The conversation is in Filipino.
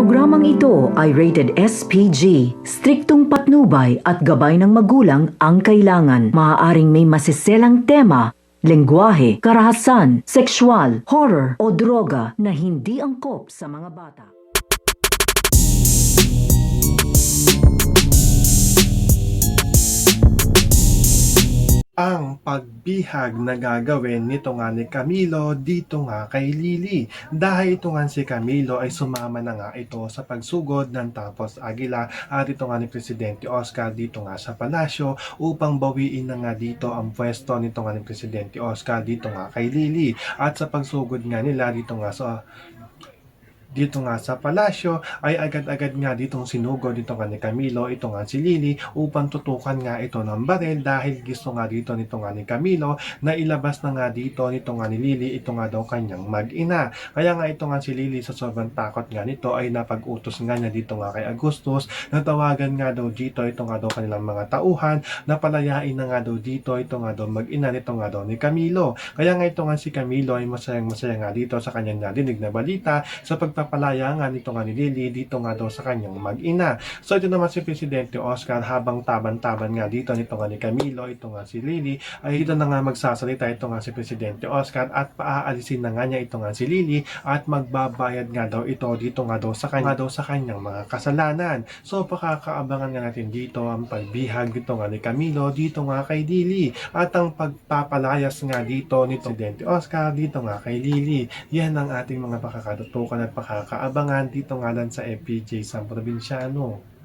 Programang ito ay rated SPG. Striktong patnubay at gabay ng magulang ang kailangan. Maaaring may masiselang tema, lengguwahe, karahasan, sexual, horror o droga na hindi angkop sa mga bata. Ang pagbihag na gagawin nito nga ni Camilo dito nga kay Lily. Dahil ito nga si Camilo ay sumama na nga ito sa pagsugod ng Tapos Aguila at ito nga ni Presidente Oscar dito nga sa palasyo upang bawiin na nga dito ang pwesto nito nga ni Presidente Oscar dito nga kay Lily. At sa pagsugod nga nila dito nga sa palasyo ay agad-agad nga ditong sinugod dito nga ni Camilo ito nga si Lily upang tutukan nga ito ng baril dahil gusto nga dito nito nga ni Camilo na ilabas na nga dito nito nga ni Lily ito nga daw kanyang mag-ina. Kaya nga ito nga si Lily sa sobrang takot nga nito ay napag-utos nga niya dito nga kay Agustus na tawagan nga daw dito ito nga daw kanilang mga tauhan na palayain na nga daw dito ito nga daw mag-ina nito nga daw ni Camilo. Kaya nga ito nga si Camilo ay masayang-masaya nga dito sa kanyang narinig na balita sa pagpapalaya nga nito nga ni Lily dito nga daw sa kanyang mag-ina. So ito naman si Presidente Oscar habang taban-taban nga dito nito nga ni Camilo ito nga si Lily ay dito na nga magsasalita ito nga si Presidente Oscar at paaalisin na nga niya ito nga si Lily at magbabayad nga daw ito dito nga daw sa kanyang mga kasalanan. So pakakaabangan nga natin dito ang pagbihag dito nga ni Camilo dito nga kay Lily at ang pagpapalayas nga dito ni Presidente Oscar dito nga kay Lily. Yan ang ating mga pakakatutukan at pakakaabangan dito nga lang sa FPJ San Provinciano.